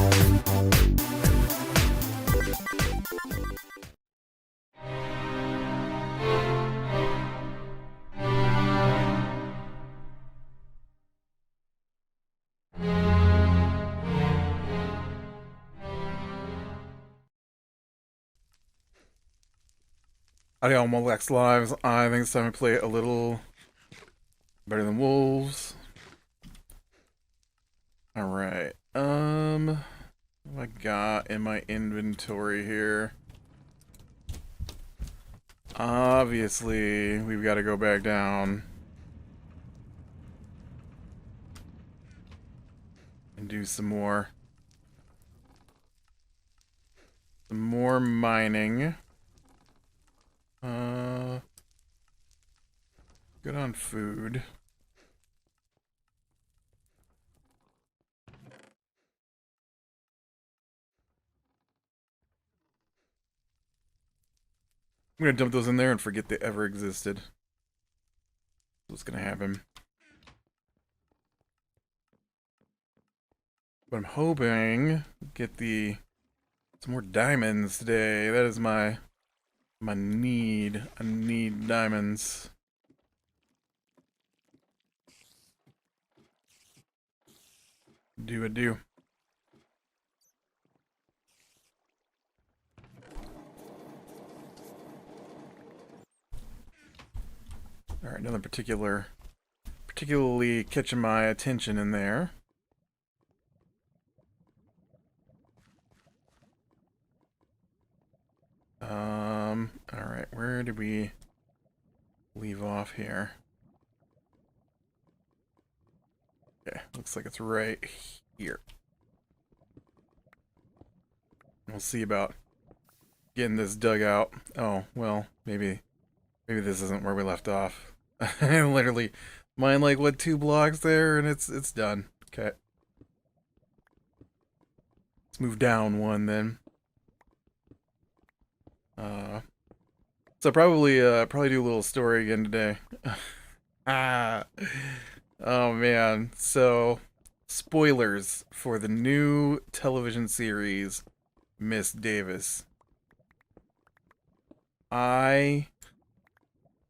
Howdy all Molex Lives. I think it's time to play a little better than wolves. Alright. What have I got in my inventory here? Obviously, we've got to go back down and do some more mining. Good on food. I'm gonna dump those in there and forget they ever existed. What's gonna happen? But I'm hoping get some more diamonds today. That is my need. I need diamonds. Do I do? Alright, nothing particularly catching my attention in there. Alright, where did we leave off here? Okay, looks like it's right here. We'll see about getting this dug out. Oh, well, maybe this isn't where we left off. I literally mined like, what, 2 blocks there, and it's done. Okay. Let's move down 1 then. So probably do a little story again today. Oh man. So spoilers for the new television series Miss Davis. I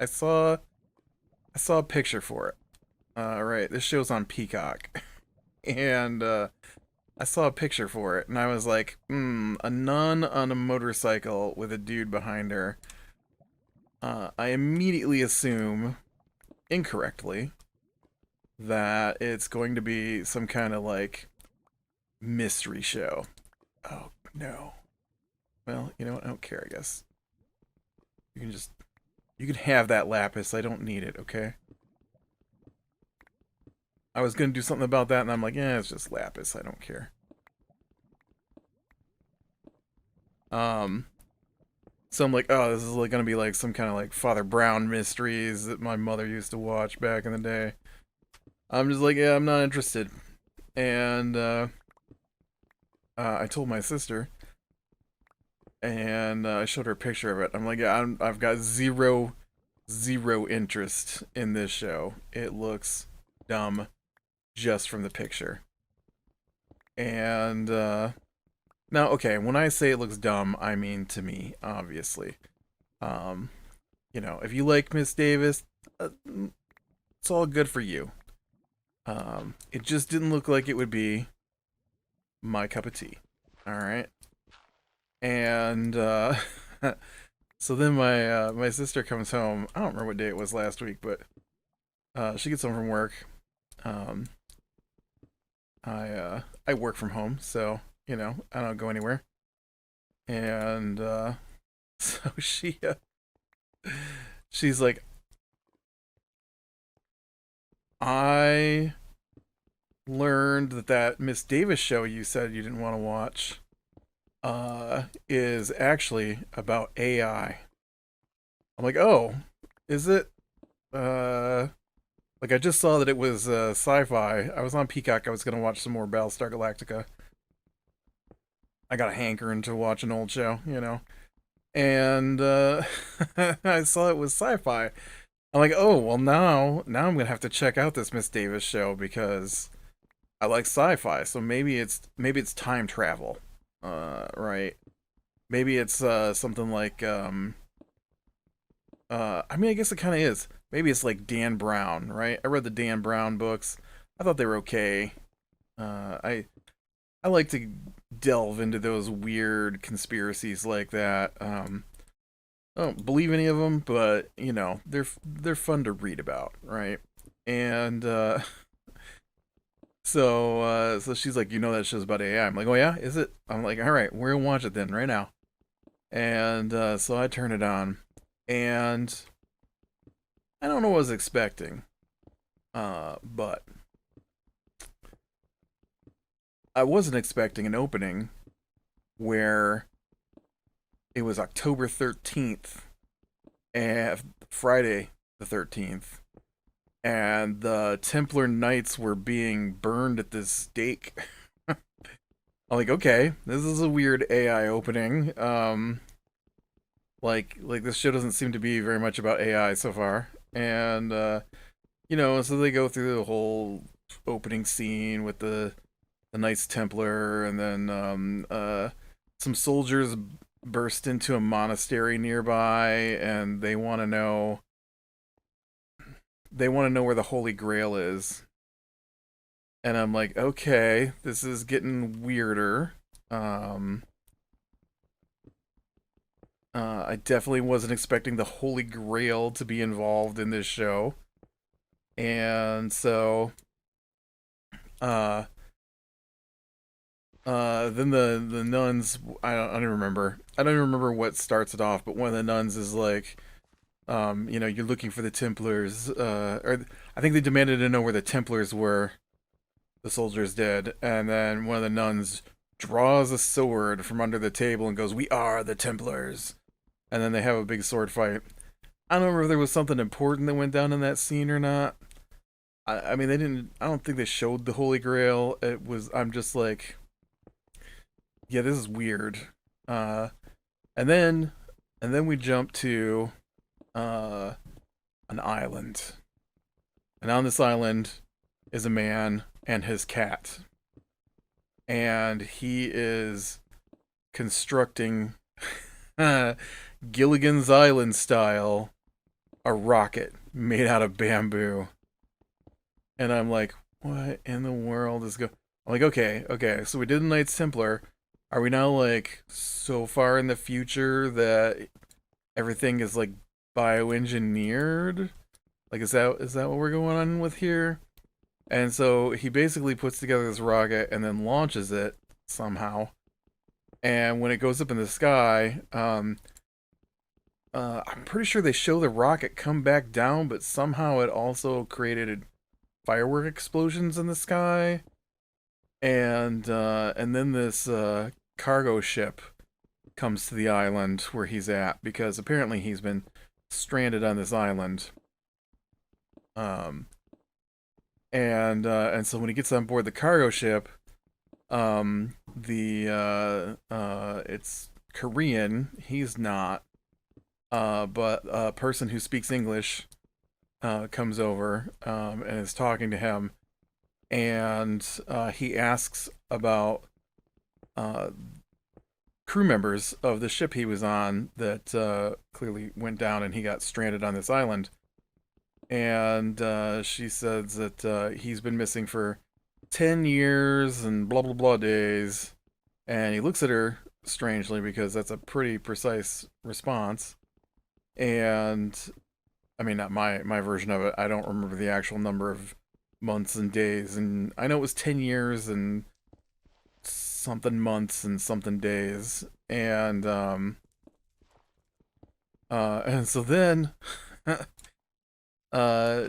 saw a picture for it. Right, this show's on Peacock. And I saw a picture for it and I was like, a nun on a motorcycle with a dude behind her. I immediately assume, incorrectly, that it's going to be some kind of like mystery show. Oh no. Well, you know what? I don't care, I guess. You can have that lapis. I don't need it, okay? I was gonna do something about that and I'm like, yeah, it's just lapis. I don't care. So I'm like, oh, this is like gonna be like some kind of like Father Brown mysteries that my mother used to watch back in the day. I'm just like, yeah, I'm not interested. And I told my sister, and I showed her a picture of it. I'm like, yeah, I've got zero interest in this show. It looks dumb just from the picture. And now, okay, when I say it looks dumb, I mean to me, obviously. You know, if you like Miss Davis, it's all good for you. It just didn't look like it would be my cup of tea. Alright? And, so then my sister comes home. I don't remember what day it was last week, but, she gets home from work. I work from home, so, you know, I don't go anywhere. And, so she's like, I learned that Miss Davis show you said you didn't want to watch is actually about AI. I'm like, oh, is it? Like I just saw that it was sci-fi. I was on Peacock. I was gonna watch some more Battlestar Galactica. I got a hankering to watch an old show, you know. And I saw it was sci-fi. I'm like, oh well, now I'm gonna have to check out this Miss Davis show because I like sci-fi, so maybe it's time travel, right? Maybe it's something like I mean, I guess it kind of is. Maybe it's like Dan Brown, right? I read the Dan Brown books. I thought they were okay. I like to delve into those weird conspiracies like that. I don't believe any of them, but you know, they're fun to read about, right? And so she's like, you know that show's about AI. I'm like, oh yeah, is it? I'm like, all right, we're gonna watch it then right now. And so I turn it on, and I don't know what I was expecting, but I wasn't expecting an opening where it was October 13th and Friday the 13th, and the Templar Knights were being burned at this stake. I'm like, okay, this is a weird AI opening. Like this show doesn't seem to be very much about AI so far, and you know, so they go through the whole opening scene with the Knights Templar, and then some soldiers burst into a monastery nearby, and they want to know where the Holy Grail is. And I'm like, okay, this is getting weirder. Um, I definitely wasn't expecting the Holy Grail to be involved in this show, and so uh, then the nuns. I don't remember. I don't even remember what starts it off, but one of the nuns is like, you know, you're looking for the Templars, or I think they demanded to know where the Templars were. The soldiers did, and then one of the nuns draws a sword from under the table and goes, "We are the Templars." And then they have a big sword fight. I don't remember if there was something important that went down in that scene or not. I mean, they didn't. I don't think they showed the Holy Grail. It was. I'm just like, yeah, this is weird. Uh, and then, and then we jump to uh, an island, and on this island is a man and his cat, and he is constructing Gilligan's Island style a rocket made out of bamboo. And I'm like, what in the world is going? I'm like, okay. So we did the Knights Templar. Are we now like so far in the future that everything is like bioengineered? Like, is that what we're going on with here? And so he basically puts together this rocket and then launches it somehow. And when it goes up in the sky, I'm pretty sure they show the rocket come back down, but somehow it also created firework explosions in the sky. And then this cargo ship comes to the island where he's at because apparently he's been stranded on this island. Um, and so when he gets on board the cargo ship, the it's Korean. He's not. But a person who speaks English comes over and is talking to him, and he asks about uh, crew members of the ship he was on that clearly went down and he got stranded on this island. And she says that he's been missing for 10 years and blah blah blah days. And he looks at her strangely because that's a pretty precise response. And I mean, not my version of it. I don't remember the actual number of months and days, and I know it was 10 years and something months and something days, and so then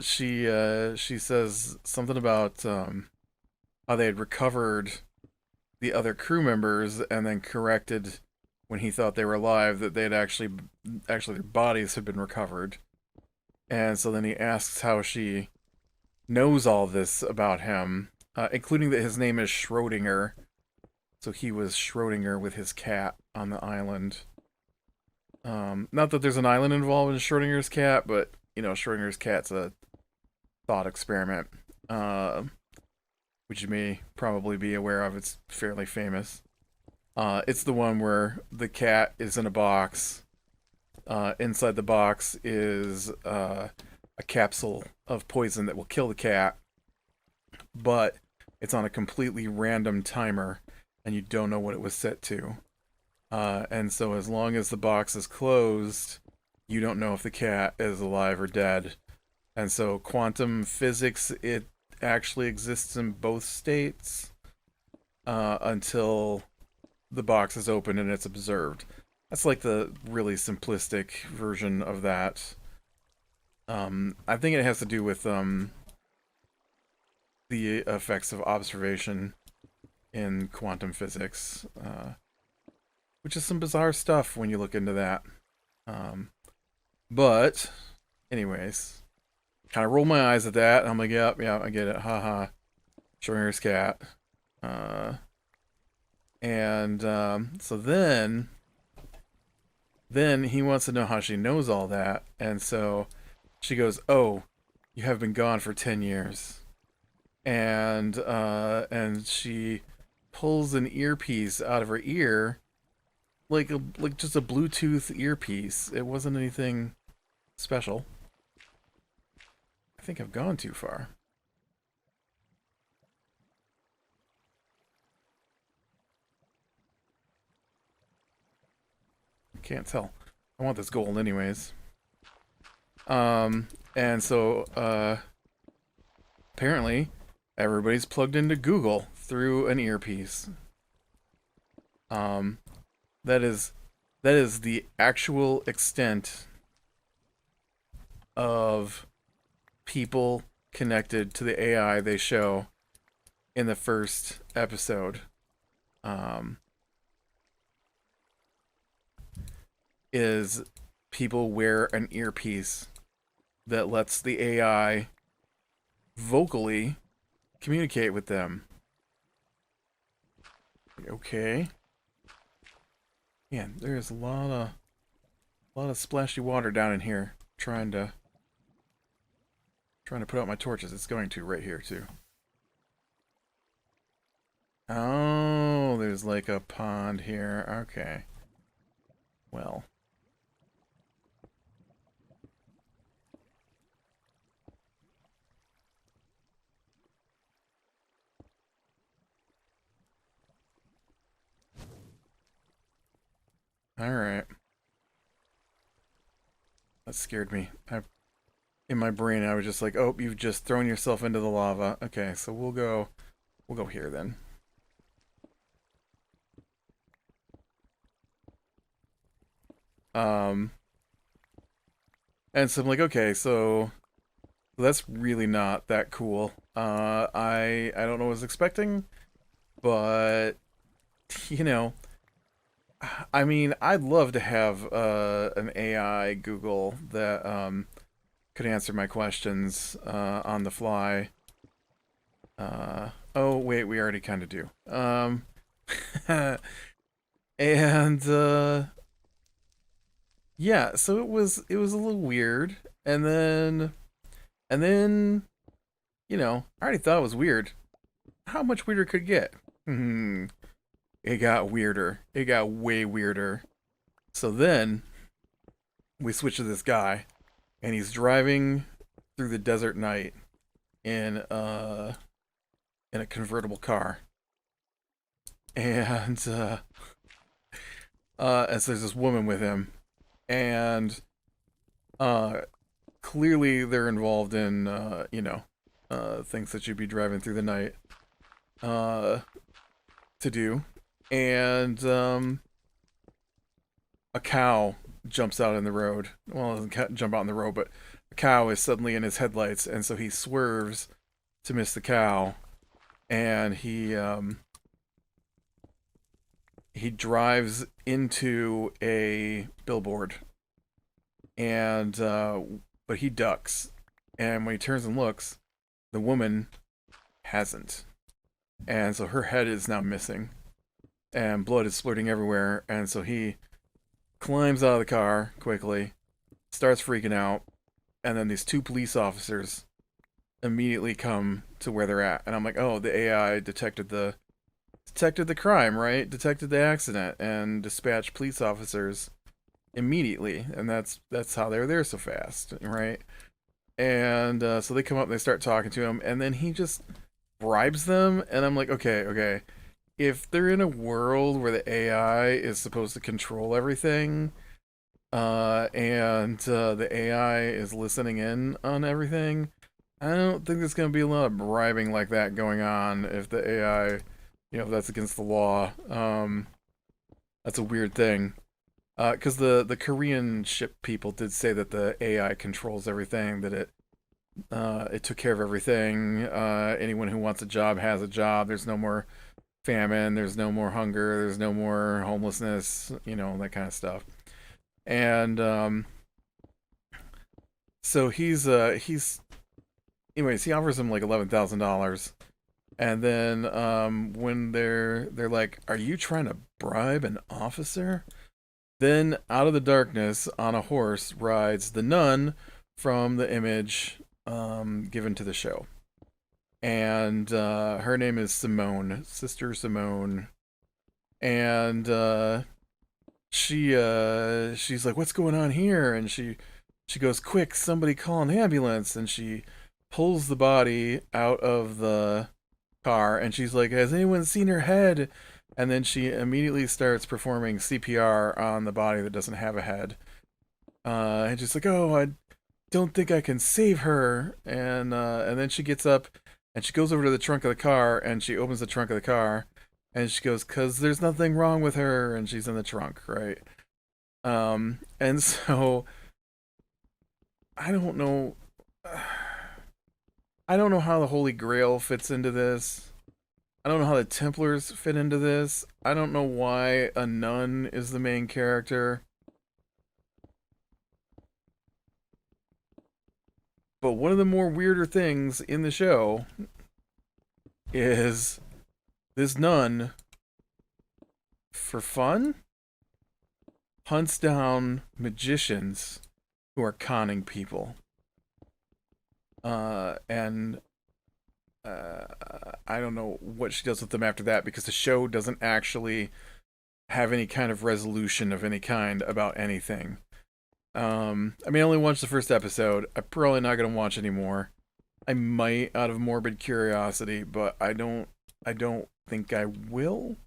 she says something about how they had recovered the other crew members and then corrected when he thought they were alive that they had actually their bodies had been recovered. And so then he asks how she knows all this about him, including that his name is Schrodinger. So he was Schrodinger with his cat on the island. Not that there's an island involved in Schrodinger's cat, but, you know, Schrodinger's cat's a thought experiment. Uh, which you may probably be aware of. It's fairly famous. It's the one where the cat is in a box. Inside the box is a capsule of poison that will kill the cat, but it's on a completely random timer, and you don't know what it was set to. And so as long as the box is closed, you don't know if the cat is alive or dead. And so quantum physics, it actually exists in both states until the box is open and it's observed. That's like the really simplistic version of that. I think it has to do with the effects of observation in quantum physics, which is some bizarre stuff when you look into that. But, anyways, kind of roll my eyes at that. I'm like, yep, yeah, I get it. Haha. Showing her his cat. So then he wants to know how she knows all that. And so she goes, "Oh, you have been gone for 10 years." And she pulls an earpiece out of her ear, like just a Bluetooth earpiece. It wasn't anything special. I think I've gone too far. Can't tell. I want this gold anyways. And so apparently everybody's plugged into Google through an earpiece. That is the actual extent of people connected to the AI they show in the first episode. Is people wear an earpiece that lets the AI vocally communicate with them. Okay. Man, there's a lot of splashy water down in here trying to put out my torches. It's going to right here too. Oh, there's like a pond here. Okay. Well. Alright. That scared me. In my brain, I was just like, oh, you've just thrown yourself into the lava. Okay, so we'll go here then. And so I'm like, okay, so that's really not that cool. I don't know what I was expecting, but you know, I mean, I'd love to have an AI Google that could answer my questions on the fly. Oh wait, we already kind of do. And yeah, so it was a little weird, and then I already thought it was weird. How much weirder could it get? It got weirder. It got way weirder. So then we switch to this guy, and he's driving through the desert night in a convertible car, and so there's this woman with him, and clearly they're involved in things that you'd be driving through the night to do, and a cow jumps out in the road. Well, it doesn't jump out in the road, but a cow is suddenly in his headlights, and so he swerves to miss the cow, and he drives into a billboard, and but he ducks, and when he turns and looks, the woman hasn't, and so her head is now missing, and blood is splurting everywhere, and so he climbs out of the car quickly, starts freaking out, and then these two police officers immediately come to where they're at. And I'm like, oh, the AI detected the crime, right? Detected the accident and dispatched police officers immediately, and that's how they're there so fast, right? And so they come up and they start talking to him, and then he just bribes them, and I'm like, okay, okay. If they're in a world where the AI is supposed to control everything, and the AI is listening in on everything, I don't think there's going to be a lot of bribing like that going on if the AI, if that's against the law. That's a weird thing. Because the Korean ship people did say that the AI controls everything, that it took care of everything. Anyone who wants a job has a job. There's no more famine. There's no more hunger. There's no more homelessness. That kind of stuff. And so anyways, he offers him like $11,000, and then when they're like, "Are you trying to bribe an officer?" Then out of the darkness on a horse rides the nun from the image given to the show. And her name is Simone, Sister Simone. And she's like, "What's going on here?" And she goes, "Quick, somebody call an ambulance." And she pulls the body out of the car, and she's like, "Has anyone seen her head?" And then she immediately starts performing CPR on the body that doesn't have a head. And she's like, "Oh, I don't think I can save her." And then she gets up and she goes over to the trunk of the car, and she opens the trunk of the car, and she goes, "'Cause there's nothing wrong with her," and she's in the trunk, right? And so I don't know. I don't know how the Holy Grail fits into this. I don't know how the Templars fit into this. I don't know why a nun is the main character. But one of the more weirder things in the show is this nun, for fun, hunts down magicians who are conning people. And I don't know what she does with them after that, because the show doesn't actually have any kind of resolution of any kind about anything. I mean, I only watched the first episode. I'm probably not gonna watch anymore. I might out of morbid curiosity, but I don't think I will.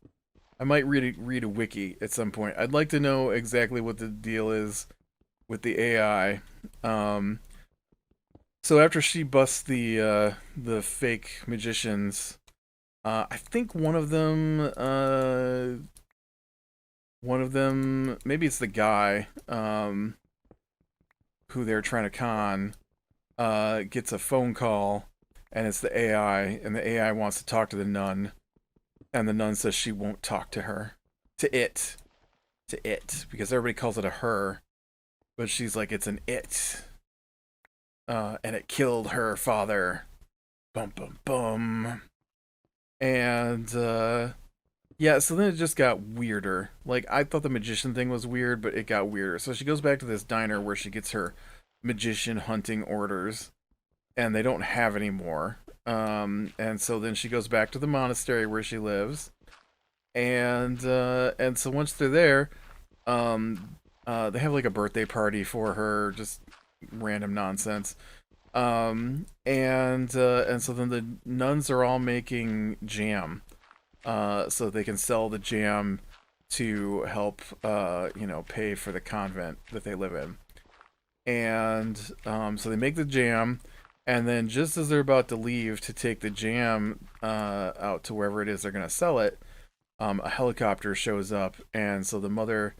I might read a wiki at some point. I'd like to know exactly what the deal is with the AI. So after she busts the fake magicians, I think one of them, maybe it's the guy, who they're trying to con, gets a phone call, and it's the AI, and the AI wants to talk to the nun, and the nun says she won't talk to her, to it, because everybody calls it a her, but she's like, it's an it, and it killed her father. Bum bum bum. And yeah, so then it just got weirder. Like, I thought the magician thing was weird, but it got weirder. So she goes back to this diner where she gets her magician hunting orders, and they don't have any more. And so then she goes back to the monastery where she lives, and so once they're there, they have like a birthday party for her, just random nonsense. And so then the nuns are all making jam, so they can sell the jam to help, pay for the convent that they live in. And so they make the jam, and then just as they're about to leave to take the jam out to wherever it is they're gonna sell it, a helicopter shows up, and so the mother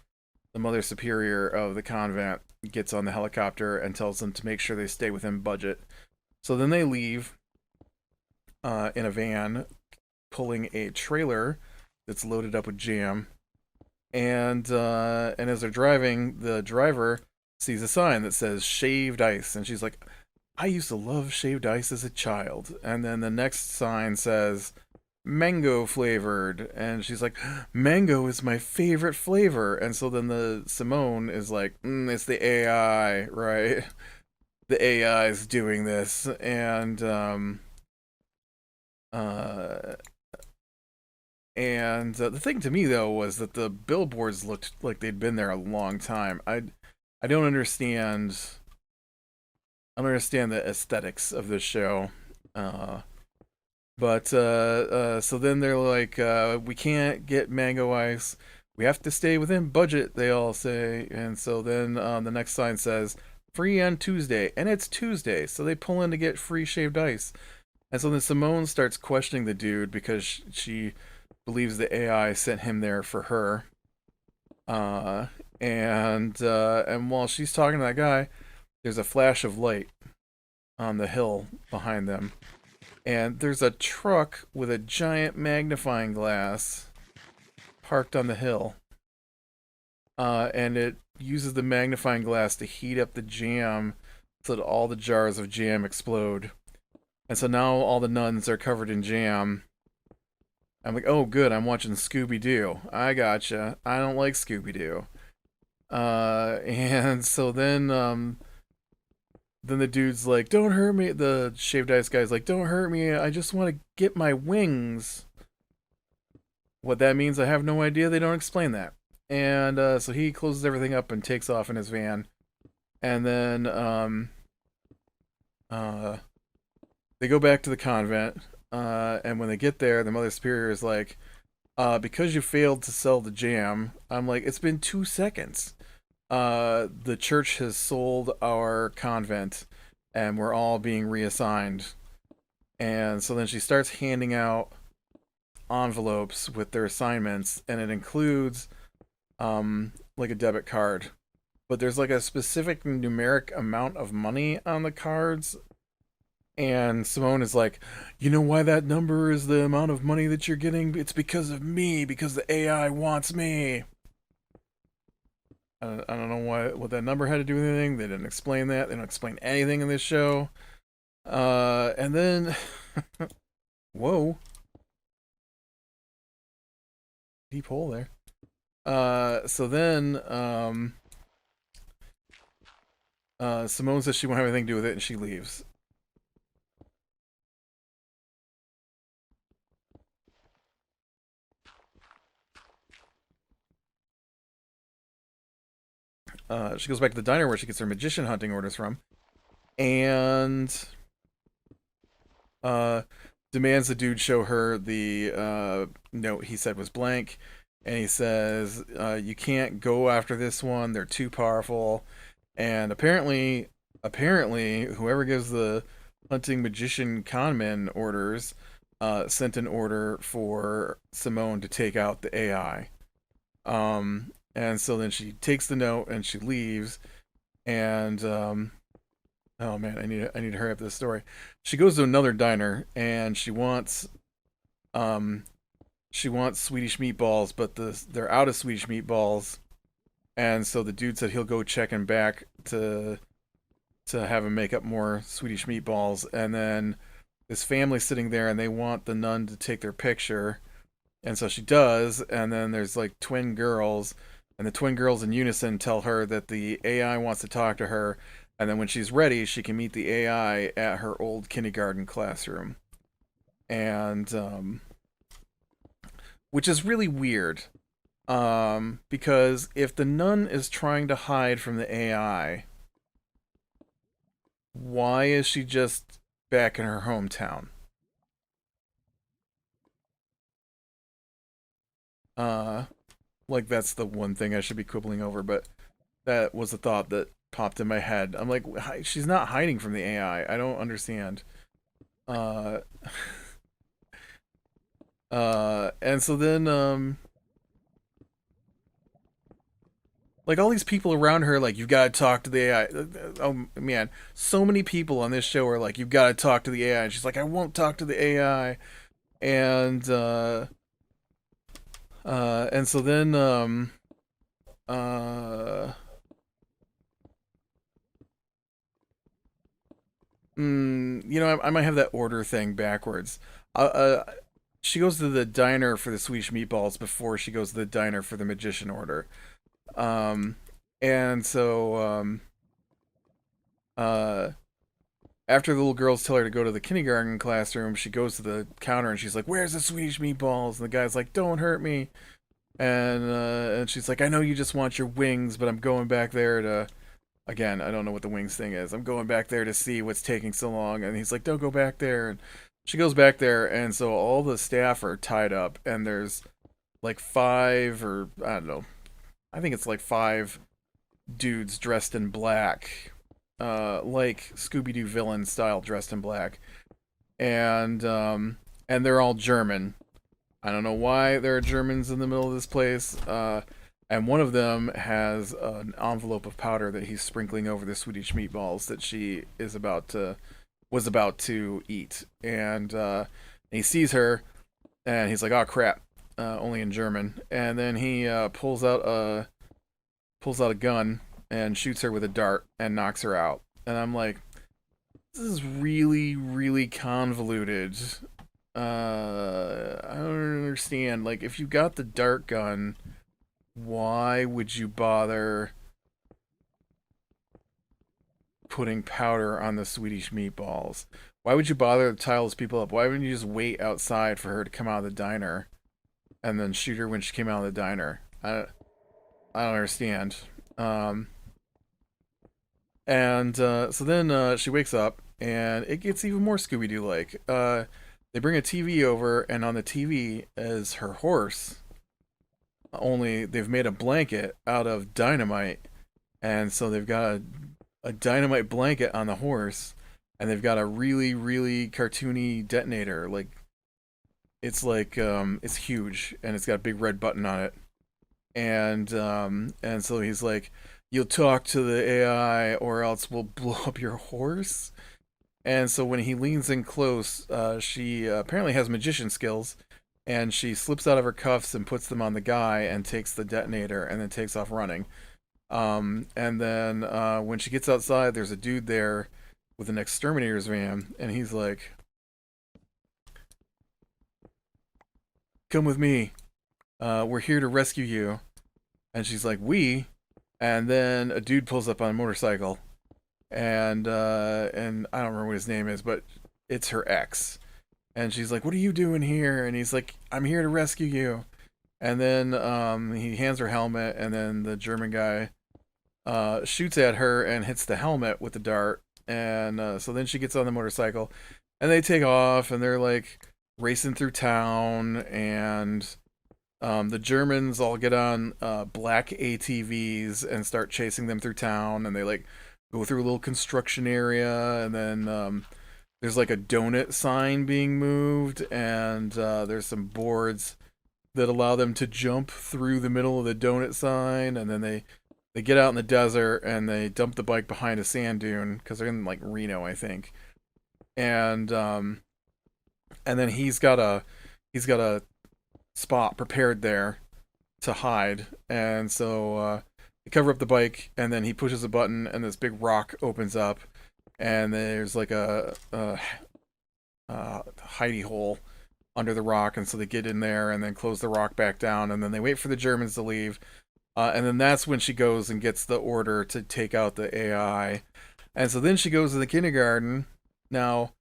superior of the convent gets on the helicopter and tells them to make sure they stay within budget. So then they leave in a van, pulling a trailer that's loaded up with jam. And as they're driving, the driver sees a sign that says shaved ice, and she's like, "I used to love shaved ice as a child." And then the next sign says mango flavored, and she's like, "Mango is my favorite flavor." And so then the Simone is like, "It's the AI, right? The AI is doing this." And Uh, and the thing to me though was that the billboards looked like they'd been there a long time. I don't understand. I don't understand the aesthetics of this show. Uh, but so then they're like, we can't get mango ice. We have to stay within budget, they all say. And so then the next sign says, free on Tuesday. And it's Tuesday. So they pull in to get free shaved ice. And so then Simone starts questioning the dude because she believes the AI sent him there for her. Uh, and while she's talking to that guy, there's a flash of light on the hill behind them. And there's a truck with a giant magnifying glass parked on the hill. And it uses the magnifying glass to heat up the jam so that all the jars of jam explode. And so now all the nuns are covered in jam. I'm like, oh, good, I'm watching Scooby-Doo. I gotcha. I don't like Scooby-Doo. And so then the dude's like, don't hurt me. The shaved ice guy's like, don't hurt me. I just want to get my wings. What that means, I have no idea. They don't explain that. And so he closes everything up and takes off in his van. And then they go back to the convent. And when they get there, the Mother Superior is like, because you failed to sell the jam. I'm like, it's been 2 seconds. The church has sold our convent and we're all being reassigned. And so then she starts handing out envelopes with their assignments, and it includes like a debit card. But there's like a specific numeric amount of money on the cards. And Simone is like, you know why that number is the amount of money that you're getting? It's because of me, because the AI wants me. I don't know what that number had to do with anything. They didn't explain that. They don't explain anything in this show. And then, whoa, deep hole there. So then, Simone says she won't have anything to do with it, and she leaves. She goes back to the diner where she gets her magician hunting orders from, and demands the dude show her the note he said was blank, and he says, you can't go after this one, they're too powerful. And apparently whoever gives the hunting magician conman orders sent an order for Simone to take out the AI. And so then she takes the note and she leaves. And oh man, I need to hurry up this story. She goes to another diner and she wants Swedish meatballs, but they're out of Swedish meatballs. And so the dude said he'll go check him back to have him make up more Swedish meatballs. And then this family's sitting there and they want the nun to take their picture. And so she does, and then there's like twin girls, and the twin girls in unison tell her that the AI wants to talk to her, and then when she's ready, she can meet the AI at her old kindergarten classroom. And which is really weird. Because if the nun is trying to hide from the AI, why is she just back in her hometown? Uh, like that's the one thing I should be quibbling over, but that was a thought that popped in my head. I'm like, she's not hiding from the AI. I don't understand. Uh, and so then, like all these people around her, like you've got to talk to the AI. Oh man, so many people on this show are like, you've got to talk to the AI, and she's like, I won't talk to the AI, and so then uh, you know, I might have that order thing backwards. She goes to the diner for the Swedish meatballs before she goes to the diner for the magician order. Um, and so uh, after the little girls tell her to go to the kindergarten classroom, she goes to the counter and she's like, "Where's the Swedish meatballs?" And the guy's like, "Don't hurt me." And she's like, "I know you just want your wings, but I'm going back there to." Again, I don't know what the wings thing is. I'm going back there to see what's taking so long. And he's like, "Don't go back there." And she goes back there, and so all the staff are tied up, and there's like five, or I don't know, I think it's like five dudes dressed in black, like Scooby Doo villain style, dressed in black, and they're all German. I don't know why there are Germans in the middle of this place. And one of them has an envelope of powder that he's sprinkling over the Swedish meatballs that she is about to was about to eat. And he sees her, and he's like, "Oh crap!" Only in German. And then he pulls out a gun and shoots her with a dart and knocks her out. And I'm like, this is really, really convoluted. I don't understand. Like, if you got the dart gun, why would you bother putting powder on the Swedish meatballs? Why would you bother to tie those people up? Why wouldn't you just wait outside for her to come out of the diner and then shoot her when she came out of the diner? I don't understand. Um, and so then she wakes up, and it gets even more Scooby Doo like. They bring a TV over, and on the TV is her horse. Only they've made a blanket out of dynamite, and so they've got a dynamite blanket on the horse, and they've got a really, really cartoony detonator. Like it's huge, and it's got a big red button on it. And so he's like, "You'll talk to the AI, or else we'll blow up your horse." And so when he leans in close, she apparently has magician skills, and she slips out of her cuffs and puts them on the guy and takes the detonator and then takes off running. And then when she gets outside, there's a dude there with an exterminator's van, and he's like, "Come with me. We're here to rescue you." And she's like, "We?" And then a dude pulls up on a motorcycle, and I don't remember what his name is, but it's her ex. And she's like, "What are you doing here?" And he's like, "I'm here to rescue you." And then he hands her helmet, and then the German guy shoots at her and hits the helmet with the dart. And so then she gets on the motorcycle, and they take off, and they're like racing through town, and the Germans all get on black ATVs and start chasing them through town, and they like go through a little construction area, and then there's like a donut sign being moved, and there's some boards that allow them to jump through the middle of the donut sign, and then they get out in the desert and they dump the bike behind a sand dune because they're in like Reno, I think, and then he's got a spot prepared there to hide, and so they cover up the bike, and then he pushes a button, and this big rock opens up, and there's like a hidey hole under the rock, and so they get in there and then close the rock back down, and then they wait for the Germans to leave, and then that's when she goes and gets the order to take out the AI, and so then she goes to the kindergarten. Now,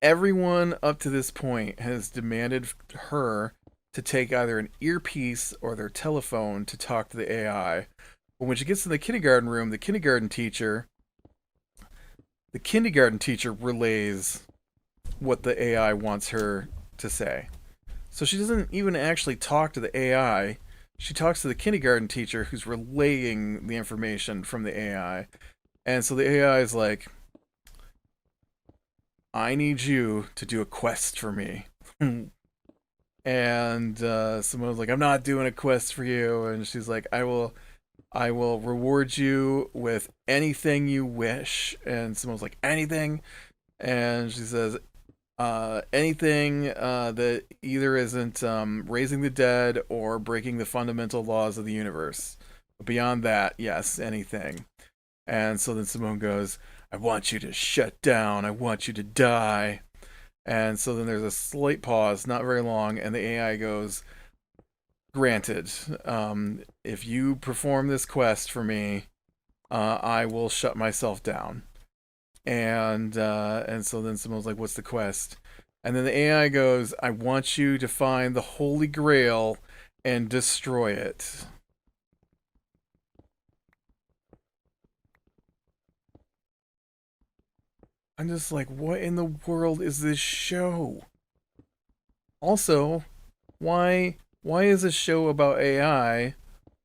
everyone up to this point has demanded her to take either an earpiece or their telephone to talk to the AI. But when she gets to the kindergarten room, the kindergarten teacher relays what the AI wants her to say. So she doesn't even actually talk to the AI. She talks to the kindergarten teacher who's relaying the information from the AI. And so the AI is like, "I need you to do a quest for me." And someone was like, "I'm not doing a quest for you." And she's like, I will reward you with anything you wish." And someone was like, "Anything?" And she says, anything that either isn't raising the dead or breaking the fundamental laws of the universe. Beyond that, yes, anything." And so then Simone goes, "I want you to shut down. I want you to die." And so then there's a slight pause, not very long, and the AI goes, "Granted, if you perform this quest for me, I will shut myself down." And so then someone's like, "What's the quest?" And then the AI goes, "I want you to find the Holy Grail and destroy it." I'm just like, what in the world is this show? Also, why is a show about AI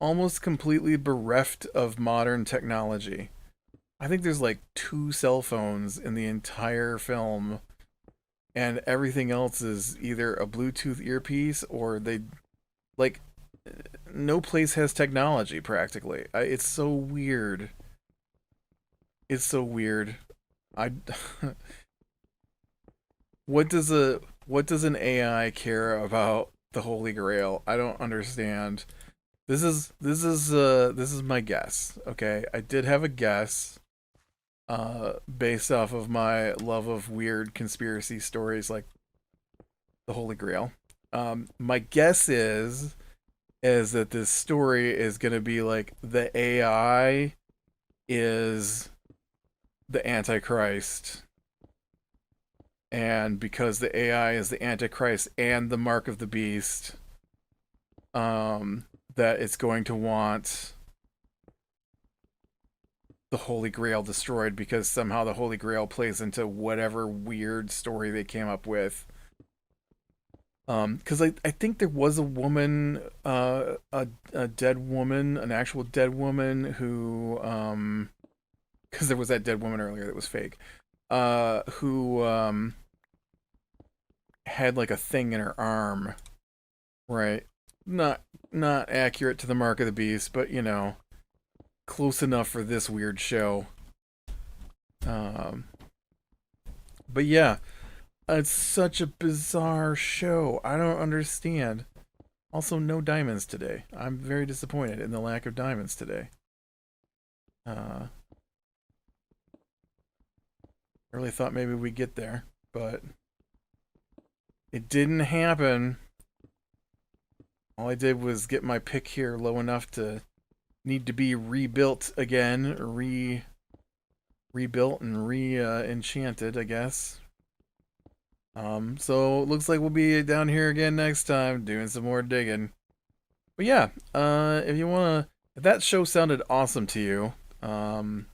almost completely bereft of modern technology? I think there's like 2 cell phones in the entire film, and everything else is either a Bluetooth earpiece or they like no place has technology practically. It's so weird. It's so weird. I what does an AI care about the Holy Grail? I don't understand. This is my guess. Okay, I did have a guess based off of my love of weird conspiracy stories like the Holy Grail. My guess is that this story is going to be like the AI is the Antichrist, and because the AI is the Antichrist and the mark of the beast, that it's going to want the Holy Grail destroyed because somehow the Holy Grail plays into whatever weird story they came up with. Because I think there was a woman, a dead woman, an actual dead woman who, because there was that dead woman earlier that was fake, who had like a thing in her arm, right? Not accurate to the mark of the beast, but close enough for this weird show. Um, but yeah, it's such a bizarre show. I don't understand. Also, no diamonds today. I'm very disappointed in the lack of diamonds today. I really thought maybe we'd get there, but it didn't happen. All I did was get my pick here low enough to need to be rebuilt again, rebuilt and enchanted, I guess. So it looks like we'll be down here again next time, doing some more digging. But yeah, if that show sounded awesome to you, then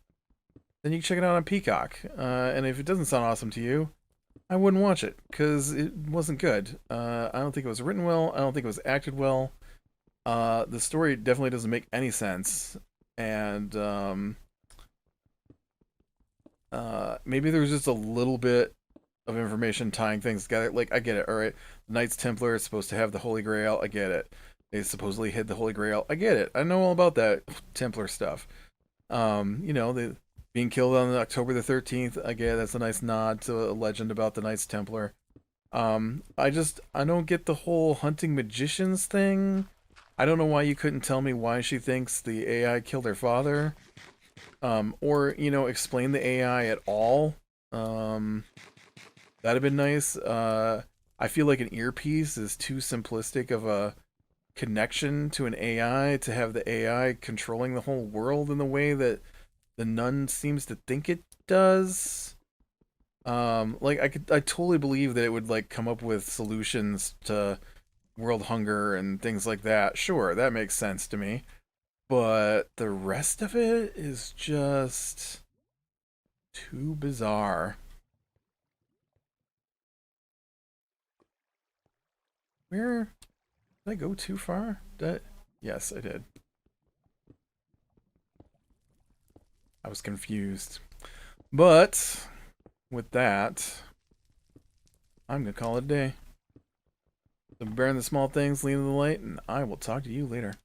you can check it out on Peacock. And if it doesn't sound awesome to you, I wouldn't watch it because it wasn't good. I don't think it was written well. I don't think it was acted well. The story definitely doesn't make any sense, and maybe there's just a little bit of information tying things together. Like, I get it. All right, the Knights Templar is supposed to have the Holy Grail. I get it. They supposedly hid the Holy Grail. I get it. I know all about that Templar stuff. The being killed on October the 13th. I get it. That's a nice nod to a legend about the Knights Templar. I don't get the whole hunting magicians thing. I don't know why you couldn't tell me why she thinks the AI killed her father. Or, explain the AI at all. That'd have been nice. I feel like an earpiece is too simplistic of a connection to an AI to have the AI controlling the whole world in the way that the nun seems to think it does. I totally believe that it would like come up with solutions to world hunger and things like that. Sure, that makes sense to me. But the rest of it is just too bizarre. Where did I go too far? Yes, I did. I was confused. But with that, I'm gonna call it a day. So bearing the small things, leading the light, and I will talk to you later.